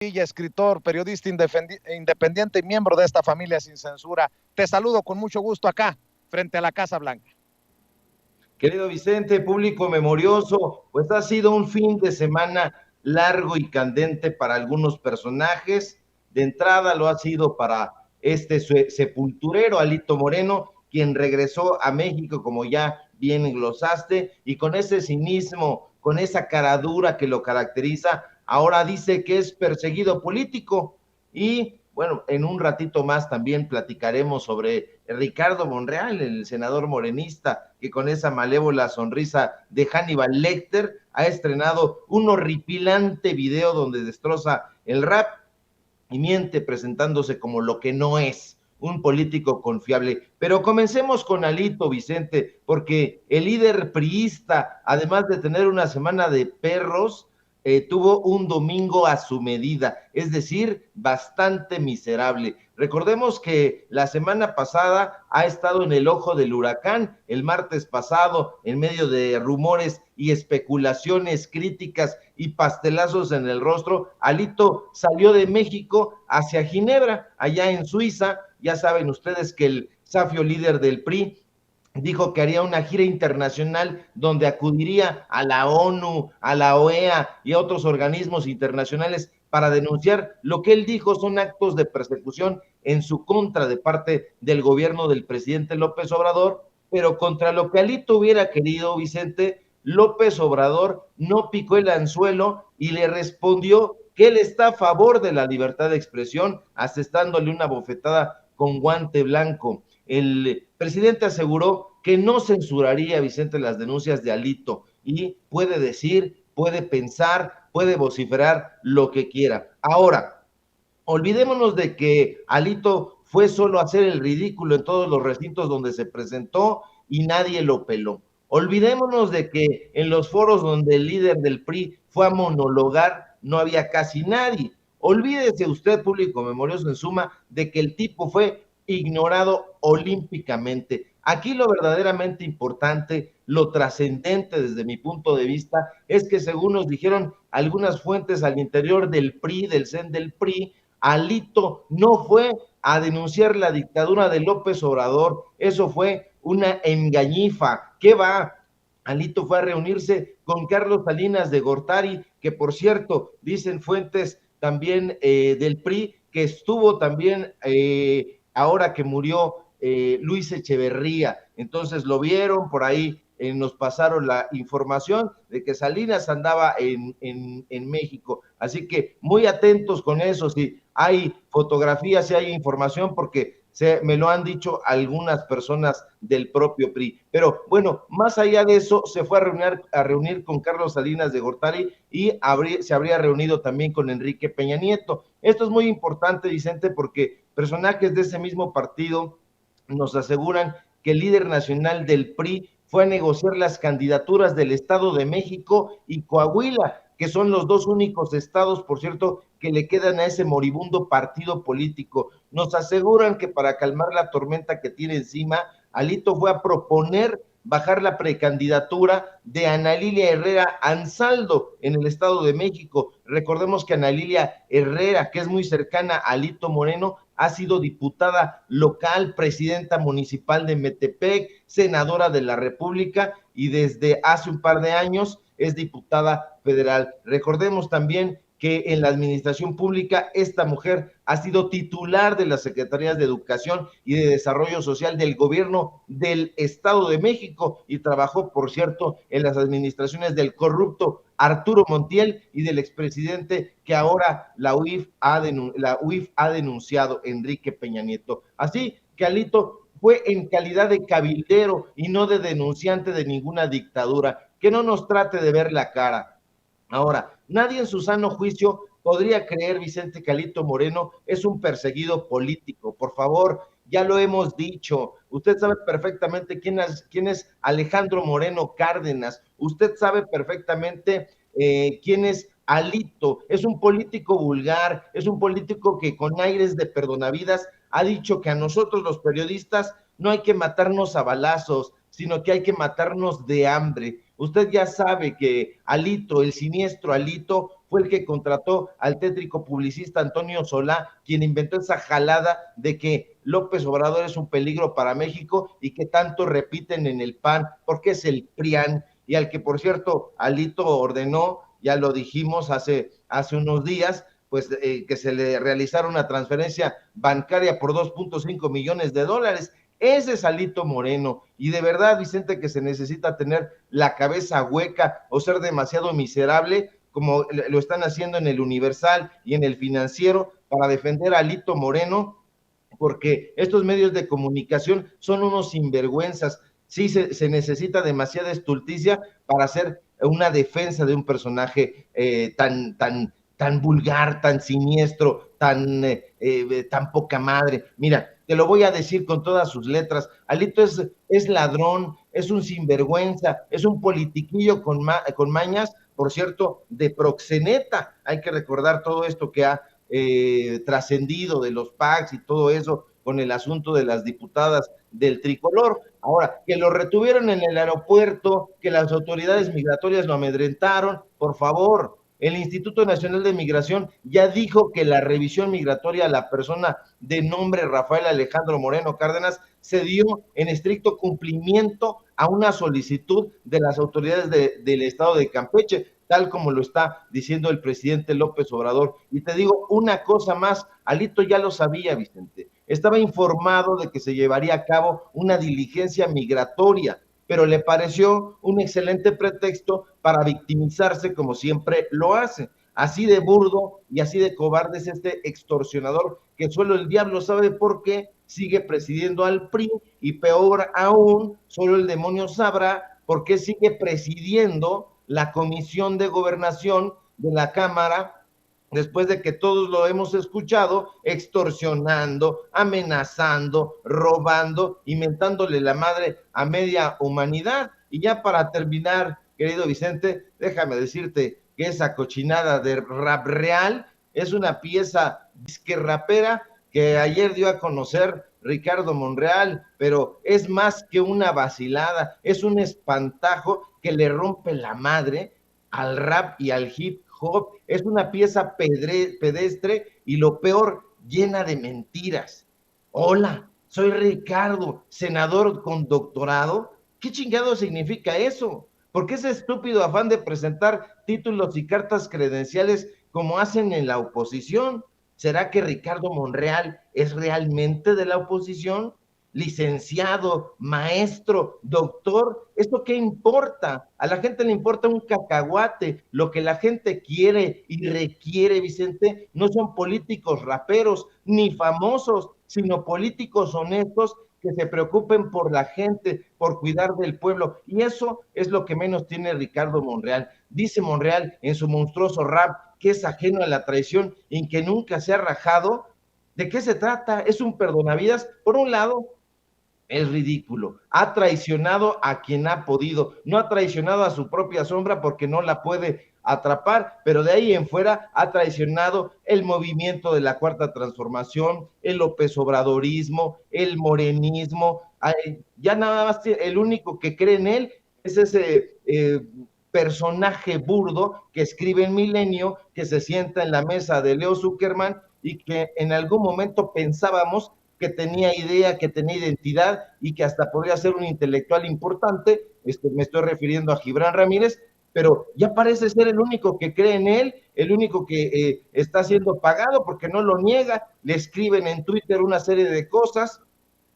Escritor, periodista independiente y miembro de esta familia sin censura. Te saludo con mucho gusto acá, frente a la Casa Blanca. Querido Vicente, público memorioso, pues ha sido un fin de semana largo y candente para algunos personajes. De entrada lo ha sido para este sepulturero Alito Moreno, quien regresó a México, como ya bien glosaste, y con ese cinismo, con esa cara dura que lo caracteriza, ahora dice que es perseguido político. Y bueno, en un ratito más también platicaremos sobre Ricardo Monreal, el senador morenista, que con esa malévola sonrisa de Hannibal Lecter ha estrenado un horripilante video donde destroza el rap y miente presentándose como lo que no es, un político confiable. Pero comencemos con Alito, Vicente, porque el líder priista, además de tener una semana de perros, tuvo un domingo a su medida, es decir, bastante miserable. Recordemos que la semana pasada ha estado en el ojo del huracán, el martes pasado, en medio de rumores y especulaciones, críticas y pastelazos en el rostro, Alito salió de México hacia Ginebra, allá en Suiza. Ya saben ustedes que el safio líder del PRI dijo que haría una gira internacional donde acudiría a la ONU, a la OEA y a otros organismos internacionales para denunciar lo que él dijo son actos de persecución en su contra de parte del gobierno del presidente López Obrador, pero contra lo que Alito hubiera querido, Vicente, López Obrador no picó el anzuelo y le respondió que él está a favor de la libertad de expresión, asestándole una bofetada con guante blanco. El presidente aseguró que no censuraría, Vicente, las denuncias de Alito y puede decir, puede pensar, puede vociferar lo que quiera. Ahora, olvidémonos de que Alito fue solo a hacer el ridículo en todos los recintos donde se presentó y nadie lo peló. Olvidémonos de que en los foros donde el líder del PRI fue a monologar no había casi nadie. Olvídese usted, público memorioso en suma, de que el tipo fue ignorado olímpicamente. Aquí lo verdaderamente importante, lo trascendente desde mi punto de vista, es que según nos dijeron algunas fuentes al interior del PRI, del CEN del PRI, Alito no fue a denunciar la dictadura de López Obrador, eso fue una engañifa. ¿Qué va? Alito fue a reunirse con Carlos Salinas de Gortari, que por cierto, dicen fuentes también del PRI, que estuvo también ahora que murió Luis Echeverría. Entonces lo vieron por ahí, nos pasaron la información de que Salinas andaba en México. Así que muy atentos con eso, si hay fotografías, si hay información, porque me lo han dicho algunas personas del propio PRI. Pero bueno, más allá de eso, se fue a reunir con Carlos Salinas de Gortari y se habría reunido también con Enrique Peña Nieto. Esto es muy importante, Vicente, porque personajes de ese mismo partido nos aseguran que el líder nacional del PRI fue a negociar las candidaturas del Estado de México y Coahuila, que son los dos únicos estados, por cierto, que le quedan a ese moribundo partido político. Nos aseguran que para calmar la tormenta que tiene encima, Alito fue a proponer bajar la precandidatura de Ana Lilia Herrera Ansaldo en el Estado de México. Recordemos que Ana Lilia Herrera, que es muy cercana a Alito Moreno, ha sido diputada local, presidenta municipal de Metepec, senadora de la República y desde hace un par de años es diputada federal. Recordemos también que en la administración pública esta mujer ha sido titular de las Secretarías de Educación y de Desarrollo Social del gobierno del Estado de México y trabajó, por cierto, en las administraciones del corrupto Arturo Montiel y del expresidente que ahora la UIF ha denunciado, Enrique Peña Nieto. Así que Alito fue en calidad de cabildero y no de denunciante de ninguna dictadura. Que no nos trate de ver la cara. Ahora, nadie en su sano juicio podría creer, Vicente, que Alito Moreno es un perseguido político. Por favor, ya lo hemos dicho. Usted sabe perfectamente quién es Alejandro Moreno Cárdenas. Usted sabe perfectamente quién es Alito. Es un político vulgar, es un político que con aires de perdonavidas ha dicho que a nosotros los periodistas no hay que matarnos a balazos, sino que hay que matarnos de hambre. Usted ya sabe que Alito, el siniestro Alito, fue el que contrató al tétrico publicista Antonio Solá, quien inventó esa jalada de que López Obrador es un peligro para México y que tanto repiten en el PAN, porque es el PRIAN, y al que, por cierto, Alito ordenó, ya lo dijimos hace unos días, pues que se le realizara una transferencia bancaria por 2.5 millones de dólares. Ese es Alito Moreno. Y de verdad, Vicente, que se necesita tener la cabeza hueca o ser demasiado miserable, como lo están haciendo en el Universal y en el Financiero, para defender a Alito Moreno, porque estos medios de comunicación son unos sinvergüenzas. Sí, se necesita demasiada estulticia para hacer una defensa de un personaje tan vulgar, tan siniestro, tan poca madre. Mira, te lo voy a decir con todas sus letras. Alito es ladrón, es un sinvergüenza, es un politiquillo con mañas, por cierto, de proxeneta. Hay que recordar todo esto que ha trascendido de los PACs y todo eso con el asunto de las diputadas del tricolor. Ahora, que lo retuvieron en el aeropuerto, que las autoridades migratorias lo amedrentaron, por favor, el Instituto Nacional de Migración ya dijo que la revisión migratoria a la persona de nombre Rafael Alejandro Moreno Cárdenas se dio en estricto cumplimiento a una solicitud de las autoridades del estado de Campeche, tal como lo está diciendo el presidente López Obrador. Y te digo una cosa más, Alito ya lo sabía, Vicente, estaba informado de que se llevaría a cabo una diligencia migratoria, pero le pareció un excelente pretexto para victimizarse como siempre lo hace. Así de burdo y así de cobarde es este extorsionador que solo el diablo sabe por qué sigue presidiendo al PRI, y peor aún, solo el demonio sabrá por qué sigue presidiendo la Comisión de Gobernación de la Cámara, después de que todos lo hemos escuchado extorsionando, amenazando, robando y mentándole la madre a media humanidad. Y ya para terminar, querido Vicente, déjame decirte que esa cochinada de rap real es una pieza disque rapera que ayer dio a conocer Ricardo Monreal, pero es más que una vacilada, es un espantajo que le rompe la madre al rap y al hip hop. Es una pieza pedestre y lo peor, llena de mentiras. Hola, soy Ricardo, senador con doctorado. ¿Qué chingado significa eso? ¿Por qué ese estúpido afán de presentar títulos y cartas credenciales como hacen en la oposición? ¿Será que Ricardo Monreal es realmente de la oposición? Licenciado, maestro, doctor, ¿esto qué importa? A la gente le importa un cacahuate. Lo que la gente quiere y requiere, Vicente, no son políticos raperos ni famosos, sino políticos honestos que se preocupen por la gente, por cuidar del pueblo. Y eso es lo que menos tiene Ricardo Monreal. Dice Monreal en su monstruoso rap que es ajeno a la traición y que nunca se ha rajado. ¿De qué se trata? Es un perdonavidas. Por un lado, es ridículo. Ha traicionado a quien ha podido. No ha traicionado a su propia sombra porque no la puede atrapar, pero de ahí en fuera ha traicionado el movimiento de la Cuarta Transformación, el López Obradorismo, el morenismo. Ya nada más el único que cree en él es ese personaje burdo que escribe en Milenio, que se sienta en la mesa de Leo Zuckerman y que en algún momento pensábamos que tenía idea, que tenía identidad y que hasta podría ser un intelectual importante. Me estoy refiriendo a Gibran Ramírez, pero ya parece ser el único que cree en él, el único que está siendo pagado porque no lo niega. Le escriben en Twitter una serie de cosas,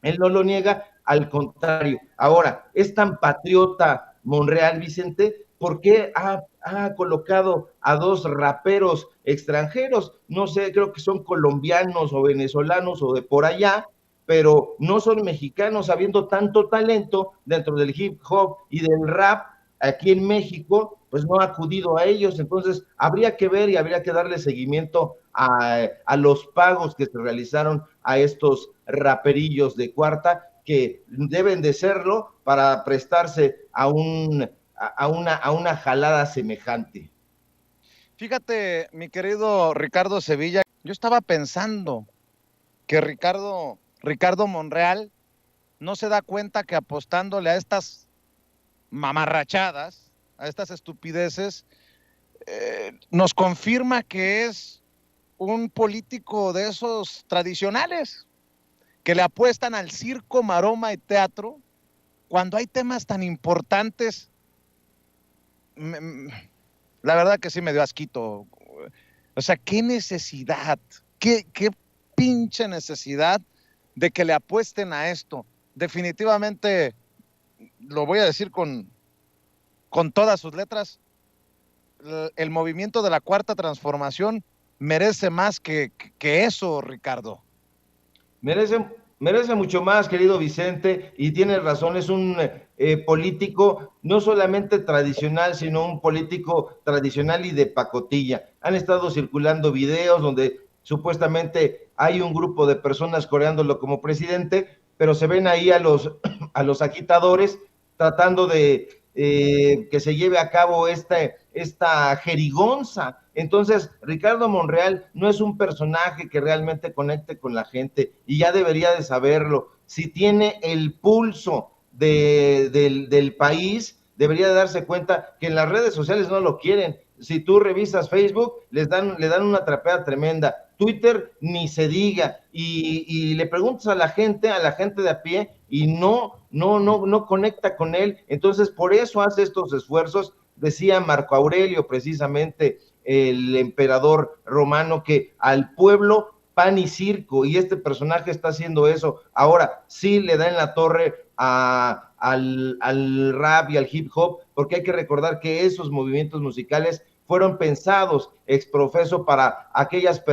él no lo niega, al contrario. Ahora, es tan patriota Monreal, Vicente, ¿por qué ha colocado a dos raperos extranjeros? No sé, creo que son colombianos o venezolanos o de por allá, pero no son mexicanos, habiendo tanto talento dentro del hip hop y del rap aquí en México, pues no ha acudido a ellos. Entonces, habría que ver y habría que darle seguimiento a los pagos que se realizaron a estos raperillos de cuarta, que deben de serlo para prestarse a una jalada semejante. Fíjate, mi querido Ricardo Sevilla, yo estaba pensando que Ricardo Monreal no se da cuenta que apostándole a estas mamarrachadas a estas estupideces, nos confirma que es un político de esos tradicionales, que le apuestan al circo, maroma y teatro, cuando hay temas tan importantes. La verdad que sí me dio asquito. O sea, qué necesidad, qué pinche necesidad de que le apuesten a esto. Definitivamente, lo voy a decir con todas sus letras, el movimiento de la Cuarta Transformación merece más que eso, Ricardo. Merece mucho más, querido Vicente, y tienes razón, es un político no solamente tradicional, sino un político tradicional y de pacotilla. Han estado circulando videos donde supuestamente hay un grupo de personas coreándolo como presidente, pero se ven ahí a a los agitadores tratando de que se lleve a cabo esta jerigonza. Entonces, Ricardo Monreal no es un personaje que realmente conecte con la gente y ya debería de saberlo. Si tiene el pulso del país, debería de darse cuenta que en las redes sociales no lo quieren. Si tú revisas Facebook, le dan una trapeada tremenda. Twitter ni se diga, y le preguntas a la gente de a pie, y no conecta con él. Entonces, por eso hace estos esfuerzos. Decía Marco Aurelio, precisamente, el emperador romano, que al pueblo pan y circo, y este personaje está haciendo eso. Ahora sí le da en la torre al rap y al hip hop, porque hay que recordar que esos movimientos musicales fueron pensados ex profeso para aquellas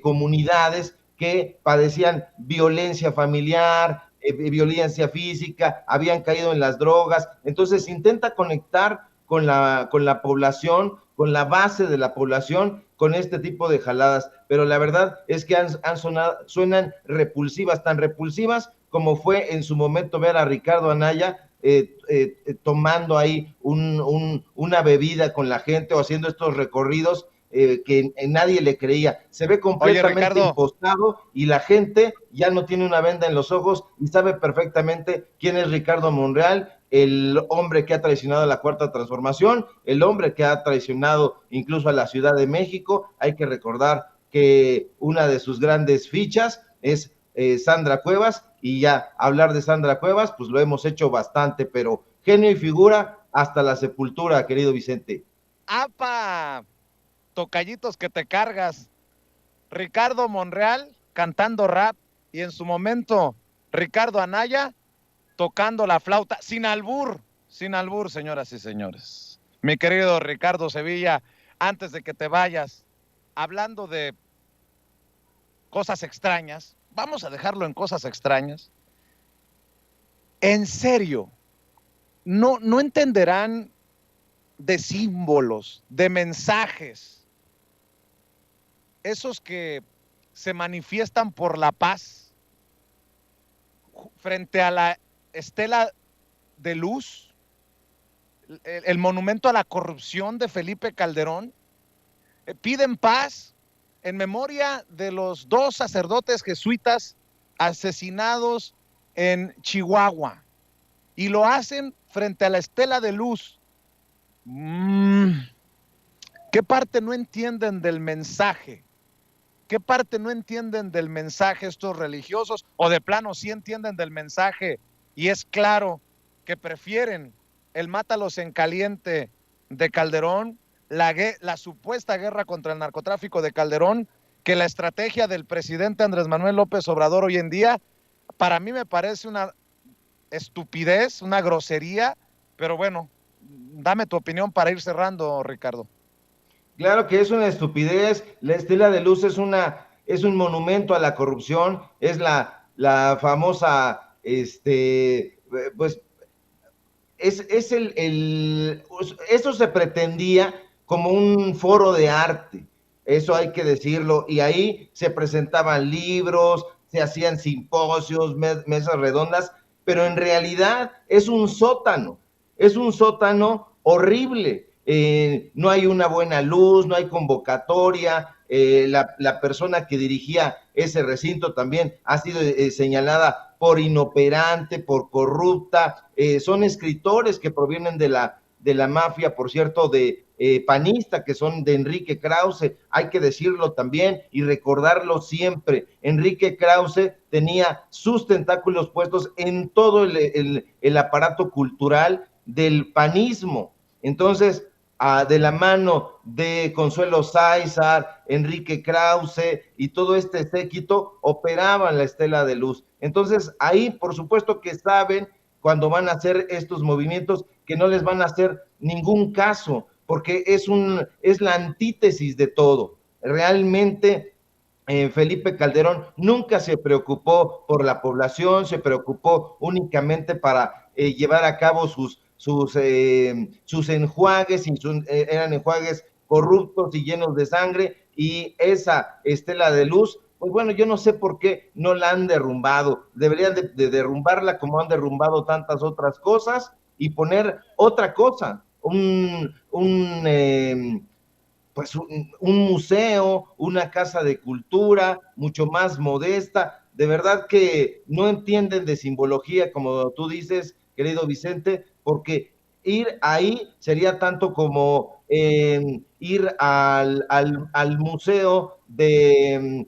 comunidades que padecían violencia familiar, violencia física, habían caído en las drogas. Entonces intenta conectar con la población, con la base de la población, con este tipo de jaladas, pero la verdad es que suenan repulsivas, tan repulsivas como fue en su momento ver a Ricardo Anaya tomando ahí una bebida con la gente o haciendo estos recorridos que nadie le creía. Se ve completamente impostado y la gente ya no tiene una venda en los ojos y sabe perfectamente quién es Ricardo Monreal, el hombre que ha traicionado a la Cuarta Transformación, el hombre que ha traicionado incluso a la Ciudad de México. Hay que recordar que una de sus grandes fichas es Sandra Cuevas, y ya hablar de Sandra Cuevas, pues lo hemos hecho bastante, pero genio y figura hasta la sepultura, querido Vicente. ¡Apa! Tocallitos que te cargas. Ricardo Monreal cantando rap, y en su momento Ricardo Anaya tocando la flauta, sin albur, señoras y señores. Mi querido Ricardo Sevilla, antes de que te vayas, hablando de cosas extrañas, vamos a dejarlo en cosas extrañas. En serio, no entenderán de símbolos, de mensajes, esos que se manifiestan por la paz frente a la estela de luz, el monumento a la corrupción de Felipe Calderón. Piden paz en memoria de los 2 sacerdotes jesuitas asesinados en Chihuahua, y lo hacen frente a la estela de luz. ¿Qué parte no entienden del mensaje? ¿Qué parte no entienden del mensaje estos religiosos? O de plano sí entienden del mensaje, y es claro que prefieren el mátalos en caliente de Calderón, la supuesta guerra contra el narcotráfico de Calderón, que la estrategia del presidente Andrés Manuel López Obrador hoy en día. Para mí me parece una estupidez, una grosería, pero bueno, dame tu opinión para ir cerrando, Ricardo. Claro que es una estupidez. La estela de luz es un monumento a la corrupción, es la famosa, pues, eso se pretendía como un foro de arte, eso hay que decirlo, y ahí se presentaban libros, se hacían simposios, mesas redondas, pero en realidad es un sótano horrible. No hay una buena luz, no hay convocatoria. La persona que dirigía ese recinto también ha sido señalada por inoperante, por corrupta. Son escritores que provienen de de la mafia, por cierto, de panista, que son de Enrique Krause, hay que decirlo también y recordarlo siempre. Enrique Krause tenía sus tentáculos puestos en todo el aparato cultural del panismo. Entonces, de la mano de Consuelo Sáizar, Enrique Krause y todo este séquito, operaban la Estela de Luz. Entonces, ahí, por supuesto que saben cuando van a hacer estos movimientos que no les van a hacer ningún caso, porque es la antítesis de todo. Realmente Felipe Calderón nunca se preocupó por la población, se preocupó únicamente para llevar a cabo sus enjuagues, eran enjuagues corruptos y llenos de sangre, y esa Estela de Luz, pues bueno, yo no sé por qué no la han derrumbado, deberían de derrumbarla como han derrumbado tantas otras cosas y poner otra cosa, pues un museo, una casa de cultura mucho más modesta. De verdad que no entienden de simbología, como tú dices, querido Vicente, porque ir ahí sería tanto como ir al museo de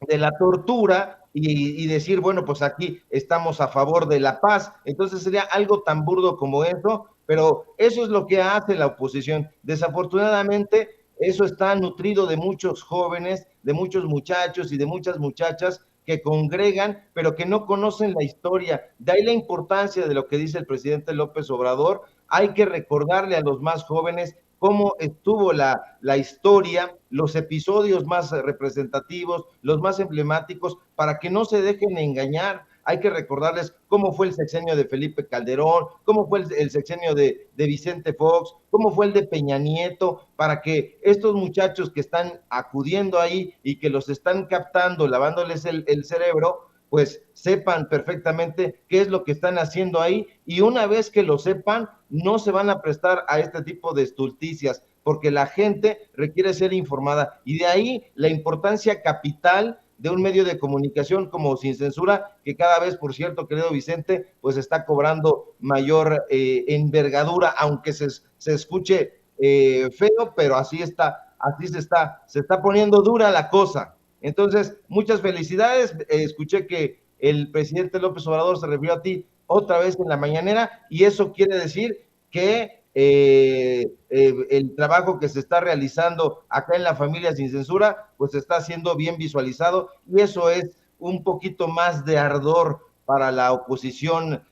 la tortura y decir, bueno, pues aquí estamos a favor de la paz. Entonces sería algo tan burdo como eso, pero eso es lo que hace la oposición. Desafortunadamente, eso está nutrido de muchos jóvenes, de muchos muchachos y de muchas muchachas que congregan, pero que no conocen la historia. De ahí la importancia de lo que dice el presidente López Obrador. Hay que recordarle a los más jóvenes cómo estuvo la historia, los episodios más representativos, los más emblemáticos, para que no se dejen engañar. Hay que recordarles cómo fue el sexenio de Felipe Calderón, cómo fue el sexenio de Vicente Fox, cómo fue el de Peña Nieto, para que estos muchachos que están acudiendo ahí y que los están captando, lavándoles el cerebro, pues sepan perfectamente qué es lo que están haciendo ahí, y una vez que lo sepan, no se van a prestar a este tipo de estulticias, porque la gente requiere ser informada, y de ahí la importancia capital de un medio de comunicación como Sin Censura, que cada vez, por cierto, querido Vicente, pues está cobrando mayor envergadura, aunque se escuche feo, pero así se está poniendo dura la cosa. Entonces, muchas felicidades. Escuché que el presidente López Obrador se refirió a ti otra vez en la mañanera, y eso quiere decir que el trabajo que se está realizando acá en la familia Sin Censura, pues está siendo bien visualizado, y eso es un poquito más de ardor para la oposición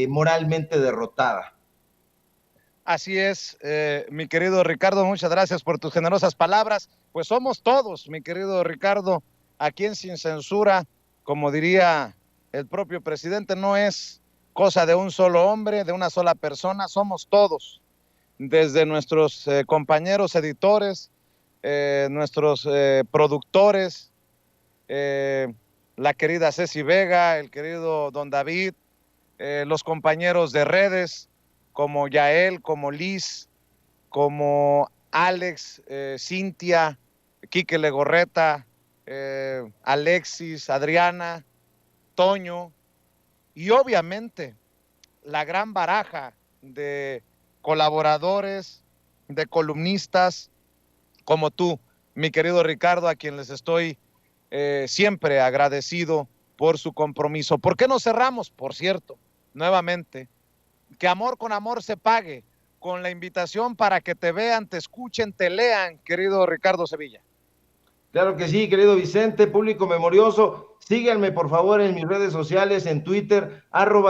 moralmente derrotada. Así es, mi querido Ricardo, muchas gracias por tus generosas palabras. Pues somos todos, mi querido Ricardo, aquí en Sin Censura, como diría el propio presidente, no es cosa de un solo hombre, de una sola persona, somos todos, desde nuestros compañeros editores, nuestros productores, la querida Ceci Vega, el querido Don David, los compañeros de redes, como Yael, como Liz, como Alex, Cintia, Quique Legorreta, Alexis, Adriana, Toño, y obviamente la gran baraja de colaboradores, de columnistas como tú, mi querido Ricardo, a quien les estoy siempre agradecido por su compromiso. ¿Por qué no cerramos? Por cierto, nuevamente, que amor con amor se pague, con la invitación para que te vean, te escuchen, te lean, querido Ricardo Sevilla. Claro que sí, querido Vicente, público memorioso. Síganme, por favor, en mis redes sociales, en Twitter,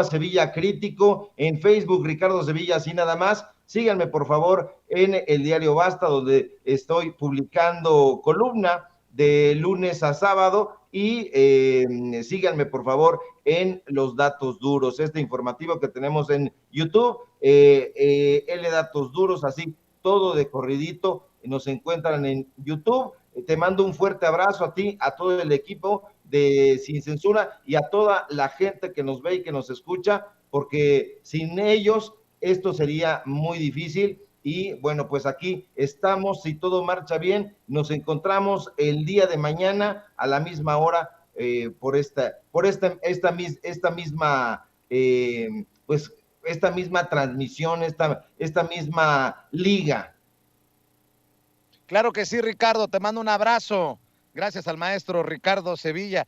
@Sevilla Crítico, en Facebook, Ricardo Sevilla, así nada más. Síganme, por favor, en el diario Basta, donde estoy publicando columna de lunes a sábado, y síganme, por favor, en Los Datos Duros, este informativo que tenemos en YouTube, L Datos Duros, así, todo de corridito, nos encuentran en YouTube. Te mando un fuerte abrazo a ti, a todo el equipo de Sin Censura y a toda la gente que nos ve y que nos escucha, porque sin ellos esto sería muy difícil. Y bueno, pues aquí estamos, si todo marcha bien, nos encontramos el día de mañana a la misma hora, por esta misma, pues esta misma transmisión, esta misma liga. Claro que sí, Ricardo, te mando un abrazo. Gracias al maestro Ricardo Sevilla.